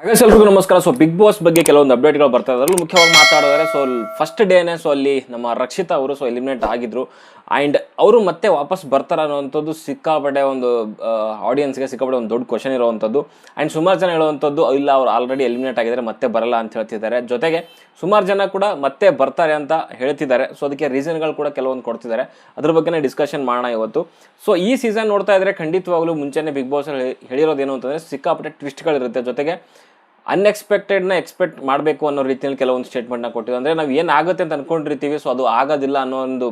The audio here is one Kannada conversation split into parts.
ಹಾಗೆ ಎಲ್ರಿಗೂ ನಮಸ್ಕಾರ. ಸೊ ಬಿಗ್ ಬಾಸ್ ಬಗ್ಗೆ ಕೆಲವೊಂದು ಅಪ್ಡೇಟ್ಗಳು ಬರ್ತಾ ಇದ್ದಾರೆ. ಮುಖ್ಯವಾಗಿ ಮಾತಾಡಿದ್ರೆ ಫಸ್ಟ್ ಡೇನೇ ಅಲ್ಲಿ ನಮ್ಮ ರಕ್ಷಿತಾ ಅವರು ಎಲಿಮಿನೇಟ್ ಆಗಿದ್ರು. ಆ್ಯಂಡ್ ಅವರು ಮತ್ತೆ ವಾಪಸ್ ಬರ್ತಾರೆ ಅನ್ನೋವಂಥದ್ದು ಸಿಕ್ಕಾಪಟ್ಟೆ ಒಂದು ಆಡಿಯನ್ಸ್ಗೆ ಸಿಕ್ಕಾಪಟ್ಟೆ ಒಂದು ದೊಡ್ಡ ಕ್ವಶನ್ ಇರುವಂಥದ್ದು. ಆ್ಯಂಡ್ ಸುಮಾರು ಜನ ಹೇಳುವಂಥದ್ದು ಇಲ್ಲ ಅವ್ರು ಆಲ್ರೆಡಿ ಎಲಿಮಿನೇಟ್ ಆಗಿದ್ದಾರೆ ಮತ್ತೆ ಬರಲ್ಲ ಅಂತ ಹೇಳ್ತಿದ್ದಾರೆ. ಜೊತೆಗೆ ಸುಮಾರು ಜನ ಕೂಡ ಮತ್ತೆ ಬರ್ತಾರೆ ಅಂತ ಹೇಳ್ತಿದ್ದಾರೆ. ಸೊ ಅದಕ್ಕೆ ರೀಸನ್ಗಳು ಕೂಡ ಕೆಲವೊಂದು ಕೊಡ್ತಿದ್ದಾರೆ. ಅದ್ರ ಬಗ್ಗೆನೇ ಡಿಸ್ಕಷನ್ ಮಾಡೋಣ ಇವತ್ತು. ಸೊ ಈ ಸೀಸನ್ ನೋಡ್ತಾ ಇದ್ರೆ ಖಂಡಿತವಾಗ್ಲೂ ಮುಂಚೆನೇ ಬಿಗ್ ಬಾಸ್ ಹೇಳಿರೋದೇನು ಅಂತಂದರೆ ಸಿಕ್ಕಾಪಟ್ಟೆ ಟ್ವಿಸ್ಟ್ಗಳಿರುತ್ತೆ. ಜೊತೆಗೆ ಅನ್ಎಕ್ಸ್ಪೆಕ್ಟೆಡ್ನ ಎಕ್ಸ್ಪೆಕ್ಟ್ ಮಾಡಬೇಕು ಅನ್ನೋ ರೀತಿಯಲ್ಲಿ ಕೆಲವೊಂದು ಸ್ಟೇಟ್ಮೆಂಟ್ನ ಕೊಟ್ಟಿದ್ದು. ಅಂದರೆ ನಾವು ಏನಾಗುತ್ತೆ ಅಂತ ಅಂದ್ಕೊಂಡಿರ್ತೀವಿ, ಸೊ ಅದು ಆಗೋದಿಲ್ಲ ಅನ್ನೋ ಒಂದು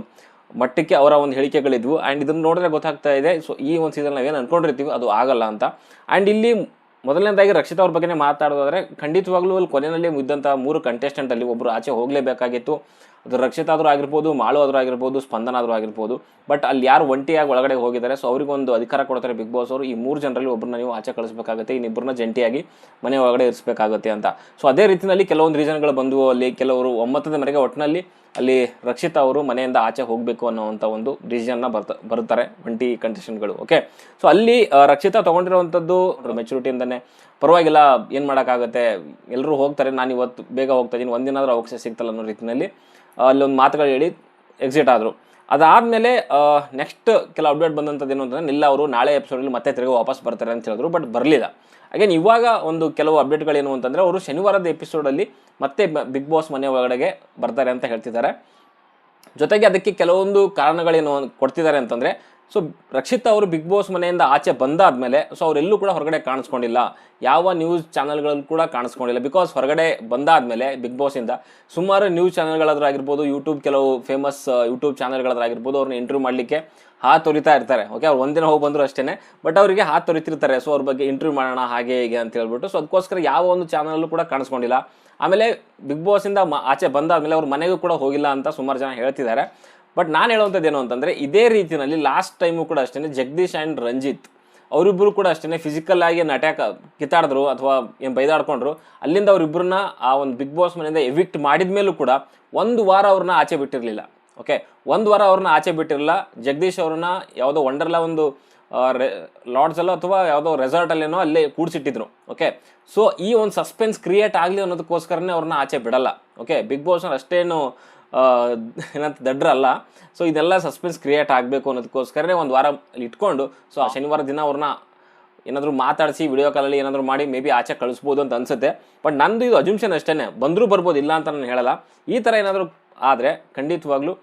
ಮಟ್ಟಕ್ಕೆ ಅವರ ಒಂದು ಹೇಳಿಕೆಗಳಿದ್ವು. ಆ್ಯಂಡ್ ಇದನ್ನು ನೋಡಿದ್ರೆ ಗೊತ್ತಾಗ್ತಾ ಇದೆ, ಸೊ ಈ ಒಂದು ಸೀಸನ್ ನಾವೇನು ಅಂದ್ಕೊಂಡಿರ್ತೀವಿ ಅದು ಆಗಲ್ಲ ಅಂತ. ಆ್ಯಂಡ್ ಇಲ್ಲಿ ಮೊದಲನೇದಾಗಿ ರಕ್ಷಿತಾ ಅವ್ರ ಬಗ್ಗೆನೇ ಮಾತಾಡೋದಾದರೆ ಖಂಡಿತವಾಗ್ಲೂ ಅಲ್ಲಿ ಕೊನೆಯಲ್ಲಿ ಇದ್ದಂಥ 3 ಕಂಟೆಸ್ಟೆಂಟಲ್ಲಿ ಒಬ್ಬರು ಆಚೆ ಹೋಗಲೇಬೇಕಾಗಿತ್ತು. ಅದು ರಕ್ಷಿತಾ ಆದರೂ ಆಗಿರ್ಬೋದು, ಮಾಳು ಆದರೂ ಆಗಿರ್ಬೋದು, ಸ್ಪಂದನ ಆದರೂ ಆಗಿರ್ಬೋದು. ಬಟ್ ಅಲ್ಲಿ ಯಾರು ಒಂಟಿಯಾಗಿ ಒಳಗಡೆ ಹೋಗಿದ್ದಾರೆ, ಸೊ ಅವರಿಗೊಂದು ಅಧಿಕಾರ ಕೊಡ್ತಾರೆ ಬಿಗ್ ಬಾಸ್ ಅವರು. ಈ 3 ಜನರಲ್ಲಿ ಒಬ್ಬರನ್ನ ನೀವು ಆಚೆ ಕಳಿಸ್ಬೇಕಾಗುತ್ತೆ, ಇನ್ನಿಬ್ಬರನ್ನ ಜಂಟಿಯಾಗಿ ಮನೆ ಒಳಗಡೆ ಇರಿಸಬೇಕಾಗುತ್ತೆ ಅಂತ. ಸೊ ಅದೇ ರೀತಿಯಲ್ಲಿ ಕೆಲವೊಂದು ರೀಸನ್ಗಳು ಬಂದವು. ಅಲ್ಲಿ ಕೆಲವರು ಒಮ್ಮತದ ಮೇರೆಗೆ ಒಟ್ಟಿನಲ್ಲಿ ಅಲ್ಲಿ ರಕ್ಷಿತಾ ಅವರು ಮನೆಯಿಂದ ಆಚೆ ಹೋಗಬೇಕು ಅನ್ನೋವಂಥ ಒಂದು ಡಿಸಿಷನ್ನ ಬರ್ತಾರೆ ಒಂಟಿ ಕಂಟೆಸ್ಟೆಂಟ್ಗಳು. ಓಕೆ, ಸೊ ಅಲ್ಲಿ ರಕ್ಷಿತಾ ತೊಗೊಂಡಿರುವಂಥದ್ದು ಮೆಚುರಿಟಿಯಿಂದನೇ ಪರವಾಗಿಲ್ಲ, ಏನು ಮಾಡೋಕ್ಕಾಗುತ್ತೆ, ಎಲ್ಲರೂ ಹೋಗ್ತಾರೆ, ನಾನು ಇವತ್ತು ಬೇಗ ಹೋಗ್ತಾ ಇದ್ದೀನಿ, ಒಂದಿನಾದ್ರೂ ಅವಕಾಶ ಸಿಗ್ತಲ್ಲ ಅನ್ನೋ ರೀತಿಯಲ್ಲಿ ಅಲ್ಲೊಂದು ಮಾತುಗಳು ಹೇಳಿ ಎಕ್ಸಿಟ್ ಆದರು. ಅದಾದಮೇಲೆ ನೆಕ್ಸ್ಟ್ ಕೆಲ ಅಪ್ಡೇಟ್ ಬಂದಂಥದ್ದು ಏನು ಅಂತಂದರೆ ಇಲ್ಲ ಅವರು ನಾಳೆ ಎಪಿಸೋಡಲ್ಲಿ ಮತ್ತೆ ತಿರುಗಿ ವಾಪಸ್ ಬರ್ತಾರೆ ಅಂತ ಹೇಳಿದ್ರು. ಬಟ್ ಬರಲಿಲ್ಲ. ಅಗೇನ್ ಇವಾಗ ಒಂದು ಕೆಲವು ಅಪ್ಡೇಟ್ಗಳೇನು ಅಂತಂದರೆ ಅವರು ಶನಿವಾರದ ಎಪಿಸೋಡಲ್ಲಿ ಮತ್ತೆ ಬಿಗ್ ಬಾಸ್ ಮನೆ ಒಳಗಡೆಗೆ ಬರ್ತಾರೆ ಅಂತ ಹೇಳ್ತಿದ್ದಾರೆ. ಜೊತೆಗೆ ಅದಕ್ಕೆ ಕೆಲವೊಂದು ಕಾರಣಗಳೇನು ಕೊಡ್ತಿದ್ದಾರೆ ಅಂತಂದರೆ, ಸೊ ರಕ್ಷಿತಾ ಅವರು ಬಿಗ್ ಬಾಸ್ ಮನೆಯಿಂದ ಆಚೆ ಬಂದಾದಮೇಲೆ ಸೊ ಅವರೆಲ್ಲೂ ಕೂಡ ಹೊರಗಡೆ ಕಾಣಿಸ್ಕೊಂಡಿಲ್ಲ, ಯಾವ ನ್ಯೂಸ್ ಚಾನಲ್ಗಳಲ್ಲಿ ಕೂಡ ಕಾಣಿಸ್ಕೊಂಡಿಲ್ಲ. ಬಿಕಾಸ್ ಹೊರಗಡೆ ಬಂದಾದಮೇಲೆ ಬಿಗ್ ಬಾಸಿಂದ ಸುಮಾರು ನ್ಯೂಸ್ ಚಾನಲ್ಗಳಾದ್ರೂ ಆಗಿರ್ಬೋದು, ಕೆಲವು ಫೇಮಸ್ ಯೂಟ್ಯೂಬ್ ಚಾನಲ್ಗಳಾದ್ರೂ ಆಗಿರ್ಬೋದು, ಅವ್ರನ್ನ ಇಂಟರ್ವ್ಯೂ ಮಾಡಲಿಕ್ಕೆ ತೊರಿತಾ ಇರ್ತಾರೆ. ಓಕೆ, ಅವ್ರು ಒಂದಿನ ಹೋಗಿ ಬಂದರು ಅಷ್ಟೇ, ಬಟ್ ಅವರಿಗೆ ತೊರಿತಿರ್ತಾರೆ. ಸೊ ಅವ್ರ ಬಗ್ಗೆ ಇಂಟರ್ವ್ಯೂ ಮಾಡೋಣ ಹಾಗೆ ಹೀಗೆ ಅಂತ ಹೇಳ್ಬಿಟ್ಟು. ಸೊ ಅದಕ್ಕೋಸ್ಕರ ಯಾವ ಒಂದು ಚಾನಲ್ಲೂ ಕೂಡ ಕಾಣಿಸ್ಕೊಂಡಿಲ್ಲ. ಆಮೇಲೆ ಬಿಗ್ ಬಾಸಿಂದ ಆಚೆ ಬಂದಾದಮೇಲೆ ಅವ್ರ ಮನೆಗೂ ಕೂಡ ಹೋಗಿಲ್ಲ ಅಂತ ಸುಮಾರು ಜನ ಹೇಳ್ತಿದ್ದಾರೆ. ಬಟ್ ನಾನು ಹೇಳುವಂಥದ್ದು ಏನು ಅಂತಂದರೆ, ಇದೇ ರೀತಿಯಲ್ಲಿ ಲಾಸ್ಟ್ ಟೈಮು ಕೂಡ ಅಷ್ಟೇ ಜಗದೀಶ್ ಆ್ಯಂಡ್ ರಂಜಿತ್ ಅವರಿಬ್ಬರು ಕೂಡ ಅಷ್ಟೇ ಫಿಸಿಕಲ್ ಆಗಿ ಕಿತ್ತಾಡಿದ್ರು ಅಥವಾ ಏನು ಬೈದಾಡ್ಕೊಂಡ್ರು. ಅಲ್ಲಿಂದ ಅವರಿಬ್ಬರನ್ನ ಆ ಒಂದು ಬಿಗ್ ಬಾಸ್ ಮನೆಯಿಂದ ಎವಿಕ್ಟ್ ಮಾಡಿದ ಮೇಲೂ ಕೂಡ 1 ವಾರ ಅವ್ರನ್ನ ಆಚೆ ಬಿಟ್ಟಿರಲಿಲ್ಲ. ಓಕೆ, 1 ವಾರ ಅವ್ರನ್ನ ಆಚೆ ಬಿಟ್ಟಿರಲಿಲ್ಲ. ಜಗದೀಶ್ ಅವ್ರನ್ನ ಯಾವುದೋ ವಂಡರ್ಲಾ ಒಂದು ಲಾಡ್ಜಲ್ಲೋ ಅಥವಾ ಯಾವುದೋ ರೆಸಾರ್ಟಲ್ಲೇನೋ ಅಲ್ಲೇ ಕೂಡಿಸಿಟ್ಟಿದ್ರು. ಓಕೆ, ಸೊ ಈ ಒಂದು ಸಸ್ಪೆನ್ಸ್ ಕ್ರಿಯೇಟ್ ಆಗಲಿ ಅನ್ನೋದಕ್ಕೋಸ್ಕರನೇ ಅವ್ರನ್ನ ಆಚೆ ಬಿಡಲ್ಲ. ಓಕೆ, ಬಿಗ್ ಬಾಸ್ನ ಅಷ್ಟೇನು ಏನಂತ ದಡ್ರಲ್ಲ. ಸೊ ಇದೆಲ್ಲ ಸಸ್ಪೆನ್ಸ್ ಕ್ರಿಯೇಟ್ ಆಗಬೇಕು ಅನ್ನೋದಕ್ಕೋಸ್ಕರನೇ 1 ವಾರ ಇಟ್ಕೊಂಡು ಸೊ ಆ ಶನಿವಾರ ದಿನ ಅವ್ರನ್ನ ಏನಾದರೂ ಮಾತಾಡಿಸಿ ವಿಡಿಯೋ ಕಾಲಲ್ಲಿ ಏನಾದರೂ ಮಾಡಿ ಮೇ ಬಿ ಆಚೆ ಕಳಿಸ್ಬೋದು ಅಂತ ಅನಿಸುತ್ತೆ. ಬಟ್ ನಂದು ಇದು ಅಜುಮ್ಷನ್ ಅಷ್ಟೇ, ಬಂದರೂ ಬರ್ಬೋದು, ಇಲ್ಲ ಅಂತ ನಾನು ಹೇಳಲ್ಲ. ಈ ಥರ ಏನಾದರೂ ಆದರೆ ಖಂಡಿತವಾಗ್ಲೂ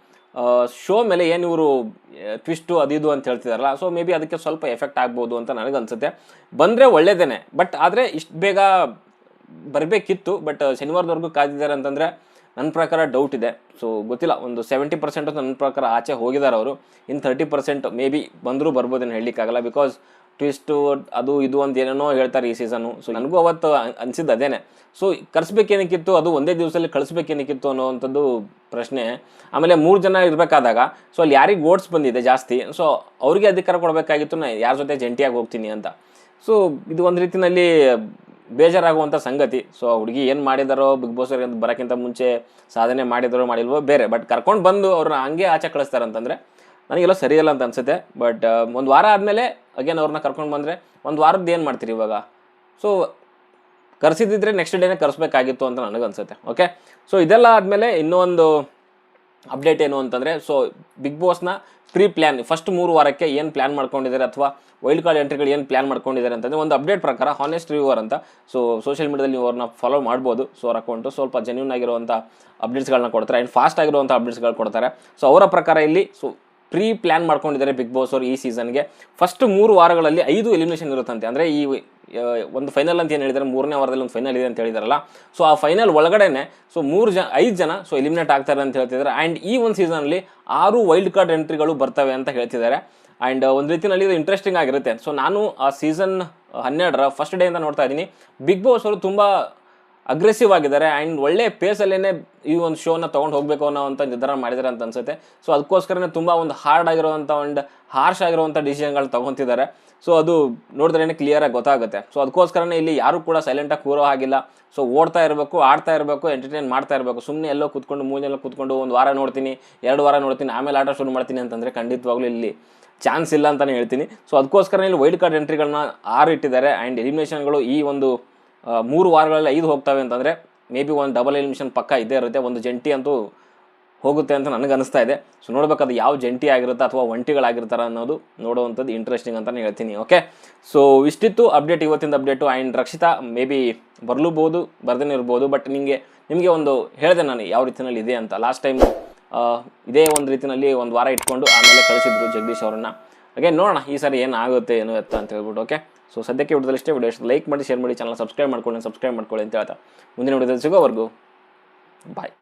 ಶೋ ಮೇಲೆ ಏನು ಇವರು ಟ್ವಿಸ್ಟು ಅದು ಅಂತ ಹೇಳ್ತಿದಾರಲ್ಲ, ಸೊ ಮೇ ಬಿ ಅದಕ್ಕೆ ಸ್ವಲ್ಪ ಎಫೆಕ್ಟ್ ಆಗ್ಬೋದು ಅಂತ ನನಗನ್ಸುತ್ತೆ. ಬಂದರೆ ಒಳ್ಳೆಯದೇ, ಬಟ್ ಆದರೆ ಇಷ್ಟು ಬೇಗ ಬರಬೇಕಿತ್ತು. ಬಟ್ ಶನಿವಾರದವರೆಗೂ ಕಾದಿದ್ದಾರೆ ಅಂತಂದರೆ ನನ್ನ ಪ್ರಕಾರ ಡೌಟ್ ಇದೆ. ಸೊ ಗೊತ್ತಿಲ್ಲ, ಒಂದು 70% ನನ್ನ ಪ್ರಕಾರ ಆಚೆ ಹೋಗಿದ್ದಾರೆ ಅವರು. ಇನ್ನು 30% ಮೇ ಬಿ ಬಂದರೂ ಬರ್ಬೋದೇನು ಹೇಳಲಿಕ್ಕಾಗಲ್ಲ. ಬಿಕಾಸ್ ಟ್ವಿಸ್ಟು ಅದು ಇದು ಅಂತ ಏನೇನೋ ಹೇಳ್ತಾರೆ ಈ ಸೀಸನ್ನು. ಸೊ ನನಗೂ ಅವತ್ತು ಅನಿಸಿದ್ದು ಅದೇನೆ. ಸೊ ಕಳಿಸ್ಬೇಕೇನಕ್ಕಿತ್ತು, ಅದು ಒಂದೇ ದಿವಸದಲ್ಲಿ ಕಳಿಸ್ಬೇಕೇನಕ್ಕಿತ್ತು ಅನ್ನೋವಂಥದ್ದು ಪ್ರಶ್ನೆ. ಆಮೇಲೆ 3 ಜನ ಇರಬೇಕಾದಾಗ ಸೊ ಅಲ್ಲಿ ಯಾರಿಗೆ ವೋಟ್ಸ್ ಬಂದಿದೆ ಜಾಸ್ತಿ, ಸೊ ಅವ್ರಿಗೆ ಅಧಿಕಾರ ಕೊಡಬೇಕಾಗಿತ್ತು, ನಾನು ಯಾರ ಜೊತೆ ಜಂಟಿಯಾಗಿ ಹೋಗ್ತೀನಿ ಅಂತ. ಸೊ ಇದು ಒಂದು ರೀತಿಯಲ್ಲಿ ಬೇಜಾರಾಗುವಂಥ ಸಂಗತಿ. ಸೊ ಹುಡುಗಿ ಏನು ಮಾಡಿದಾರೋ ಬಿಗ್ ಬಾಸ್ ಅವ್ರಿಗೆ ಬರೋಕ್ಕಿಂತ ಮುಂಚೆ ಸಾಧನೆ ಮಾಡಿದಾರೋ ಮಾಡಿಲ್ವೋ ಬೇರೆ, ಬಟ್ ಕರ್ಕೊಂಡು ಬಂದು ಅವ್ರನ್ನ ಹಂಗೆ ಆಚೆ ಕಳಿಸ್ತಾರೆ ಅಂತಂದರೆ ನನಗೆಲ್ಲ ಸರಿಯಲ್ಲ ಅಂತ ಅನಿಸುತ್ತೆ. ಬಟ್ 1 ವಾರ ಆದಮೇಲೆ ಅಗೇನ್ ಅವ್ರನ್ನ ಕರ್ಕೊಂಡು ಬಂದರೆ 1 ವಾರದ್ದು ಏನು ಮಾಡ್ತೀರಿ ಇವಾಗ? ಸೊ ಕರೆಸಿದ್ದಿದ್ರೆ ನೆಕ್ಸ್ಟ್ ಡೇನೇ ಕರೆಸ್ಬೇಕಾಗಿತ್ತು ಅಂತ ನನಗನ್ಸುತ್ತೆ. ಓಕೆ, ಸೊ ಇದೆಲ್ಲ ಆದಮೇಲೆ ಇನ್ನೂ ಒಂದು ಅಪ್ಡೇಟ್ ಏನು ಅಂತಂದರೆ, ಸೊ ಬಿಗ್ ಬಾಸ್ನ ಪ್ರೀ ಪ್ಲ್ಯಾನ್ ಫಸ್ಟ್ 3 ವಾರಕ್ಕೆ ಏನು ಪ್ಲ್ಯಾನ್ ಮಾಡ್ಕೊಂಡಿದ್ದಾರೆ ಅಥವಾ ವೈಲ್ಡ್ ಕಾರ್ಡ್ ಎಂಟ್ರಿಗಳು ಏನು ಪ್ಲ್ಯಾನ್ ಮಾಡ್ಕೊಂಡಿದ್ದಾರೆ ಅಂತಂದರೆ, ಒಂದು ಅಪ್ಡೇಟ್ ಪ್ರಕಾರ ಹಾನೆಸ್ಟ್ ರಿವ್ಯೂವರ್ ಅಂತ, ಸೊ ಸೋಷಿಯಲ್ ಮೀಡಿಯಾದಲ್ಲಿ ನೀವು ಅವ್ರನ್ನ ಫಾಲೋ ಮಾಡ್ಬೋದು. ಸೊ ಅವ್ರ ಅಕೌಂಟು ಸ್ವಲ್ಪ ಜೆನ್ಯೂನ್ ಆಗಿರುವಂಥ ಅಪ್ಡೇಟ್ಸ್ಗಳನ್ನ ಕೊಡ್ತಾರೆ ಆ್ಯಂಡ್ ಫಾಸ್ಟ್ ಆಗಿರುವಂಥ ಅಪ್ಡೇಟ್ಸ್ಗಳು ಕೊಡ್ತಾರೆ. ಸೊ ಅವರ ಪ್ರಕಾರ ಇಲ್ಲಿ ಪ್ರೀ ಪ್ಲ್ಯಾನ್ ಮಾಡ್ಕೊಂಡಿದ್ದಾರೆ ಬಿಗ್ ಬಾಸ್ ಅವರು ಈ ಸೀಸನ್ಗೆ. ಫಸ್ಟ್ 3 ವಾರಗಳಲ್ಲಿ 5 ಎಲಿಮಿನೇಷನ್ ಇರುತ್ತಂತೆ. ಅಂದರೆ ಈ ಒಂದು ಫೈನಲ್ ಅಂತ ಏನು ಹೇಳಿದ್ದಾರೆ, 3ನೇ ವಾರದಲ್ಲಿ ಒಂದು ಫೈನಲ್ ಇದೆ ಅಂತ ಹೇಳಿದಾರಲ್ಲ, ಸೊ ಆ ಫೈನಲ್ ಒಳಗಡೆನೆ ಸೊ 5 ಜನ ಸೊ ಎಲಿಮಿನೇಟ್ ಆಗ್ತಾರೆ ಅಂತ ಹೇಳ್ತಿದ್ದಾರೆ. ಆ್ಯಂಡ್ ಈ ಒಂದು ಸೀಸನಲ್ಲಿ 6 ವೈಲ್ಡ್ ಕಾರ್ಡ್ ಎಂಟ್ರಿಗಳು ಬರ್ತವೆ ಅಂತ ಹೇಳ್ತಿದ್ದಾರೆ. ಆ್ಯಂಡ್ ಒಂದು ರೀತಿಯಲ್ಲಿ ಇದು ಇಂಟ್ರೆಸ್ಟಿಂಗ್ ಆಗಿರುತ್ತೆ. ಸೊ ನಾನು ಆ ಸೀಸನ್ 12ರ ಫಸ್ಟ್ ಡೇ ಅಂತ ನೋಡ್ತಾ ಇದ್ದೀನಿ. ಬಿಗ್ ಬಾಸ್ ಅವರು ತುಂಬ ಅಗ್ರೆಸಿವ್ ಆಗಿದ್ದಾರೆ ಆ್ಯಂಡ್ ಒಳ್ಳೆ ಪೇಸಲ್ಲೇ ಈ ಒಂದು ಶೋನ ತೊಗೊಂಡು ಹೋಗಬೇಕು ಅನ್ನೋವಂಥ ನಿರ್ಧಾರ ಮಾಡಿದ್ದಾರೆ ಅಂತ ಅನಿಸುತ್ತೆ. ಸೊ ಅದಕ್ಕೋಸ್ಕರನೇ ತುಂಬ ಒಂದು ಹಾರ್ಡ್ ಆಗಿರುವಂಥ ಒಂದು ಹಾರ್ಶ್ ಆಗಿರುವಂಥ ಡಿಸಿಷನ್ಗಳು ತೊಗೊತಿದ್ದಾರೆ. ಸೊ ಅದು ನೋಡಿದ್ರೇ ಕ್ಲಿಯರಾಗಿ ಗೊತ್ತಾಗುತ್ತೆ. ಸೊ ಅದಕ್ಕೋಸ್ಕರನೇ ಇಲ್ಲಿ ಯಾರೂ ಕೂಡ ಸೈಲೆಂಟಾಗಿ ಕೂರೋ ಹಾಗಿಲ್ಲ. ಸೊ ಓಡ್ತಾ ಇರಬೇಕು, ಆಡ್ತಾ ಇರಬೇಕು, ಎಂಟರ್ಟೈನ್ ಮಾಡ್ತಾ ಇರಬೇಕು. ಸುಮ್ಮನೆ ಎಲ್ಲೋ ಕೂತ್ಕೊಂಡು ಮೂಲೆಲ್ಲ ಕೂತ್ಕೊಂಡು 1 ವಾರ ನೋಡ್ತೀನಿ, 2 ವಾರ ನೋಡ್ತೀನಿ, ಆಮೇಲೆ ಆಟ ಶುರು ಮಾಡ್ತೀನಿ ಅಂತಂದರೆ ಖಂಡಿತವಾಗ್ಲೂ ಇಲ್ಲಿ ಚಾನ್ಸ್ ಇಲ್ಲ ಅಂತಲೇ ಹೇಳ್ತೀನಿ. ಸೊ ಅದಕ್ಕೋಸ್ಕರ ಇಲ್ಲಿ ವೈಲ್ಡ್ ಕಾರ್ಡ್ ಎಂಟ್ರಿಗಳನ್ನ 6 ಇಟ್ಟಿದ್ದಾರೆ ಆ್ಯಂಡ್ ಎಲಿಮಿನೇಷನ್ಗಳು ಈ ಒಂದು 3 ವಾರಗಳಲ್ಲಿ 5 ಹೋಗ್ತವೆ ಅಂತಂದರೆ ಮೇ ಬಿ ಒಂದು ಡಬಲ್ ಎಲಿಮಿನೇಷನ್ ಪಕ್ಕ ಇದ್ದೇ ಇರುತ್ತೆ. ಒಂದು ಜಂಟಿ ಅಂತೂ ಹೋಗುತ್ತೆ ಅಂತ ನನಗೆ ಅನಿಸ್ತಾ ಇದೆ. ಸೊ ನೋಡ್ಬೇಕಾದ್ರೆ ಯಾವ ಜಂಟಿ ಆಗಿರುತ್ತೆ ಅಥವಾ ಒಂಟಿಗಳಾಗಿರ್ತಾರೆ ಅನ್ನೋದು ನೋಡುವಂಥದ್ದು ಇಂಟ್ರೆಸ್ಟಿಂಗ್ ಅಂತಲೇ ಹೇಳ್ತೀನಿ. ಓಕೆ, ಸೊ ಇಷ್ಟಿತ್ತು ಅಪ್ಡೇಟ್, ಇವತ್ತಿಂದ update. And Rakshita may be ಬರಲೂಬೋದು, ಬರ್ದೇ ಇರ್ಬೋದು. ಬಟ್ ನಿಮಗೆ ಒಂದು ಹೇಳಿದೆ ನಾನು ಯಾವ ರೀತಿಯಲ್ಲಿ ಇದೆ ಅಂತ. ಲಾಸ್ಟ್ ಟೈಮ್ ಇದೇ ಒಂದು ರೀತಿಯಲ್ಲಿ ಒಂದು ವಾರ ಇಟ್ಕೊಂಡು ಆಮೇಲೆ ಕಳಿಸಿದ್ರು ಜಗದೀಶ್ ಅವರನ್ನು. ಹಾಗೆ ನೋಡೋಣ ಈ ಸಾರಿ ಏನಾಗುತ್ತೆ ಏನು ಎತ್ತ ಅಂತ ಹೇಳ್ಬಿಟ್ಟು. ಓಕೆ, ಸೊ ಸದ್ಯಕ್ಕೆ ವಿಡಿಯೋದಲ್ಲಿ ಇಷ್ಟೇ. ವಿಡಿಯೋ ಲೈಕ್ ಮಾಡಿ, ಶೇರ್ ಮಾಡಿ, ಚಾನಲ್ ಸಬ್ಸ್ಕ್ರೈಬ್ ಮಾಡ್ಕೊಳ್ಳಿ ಅಂತ ಹೇಳ್ತಾ ಮುಂದಿನ ವಿಡಿಯೋದಲ್ಲಿ ಸಿಗೋವರೆಗೂ ಬಾಯ್.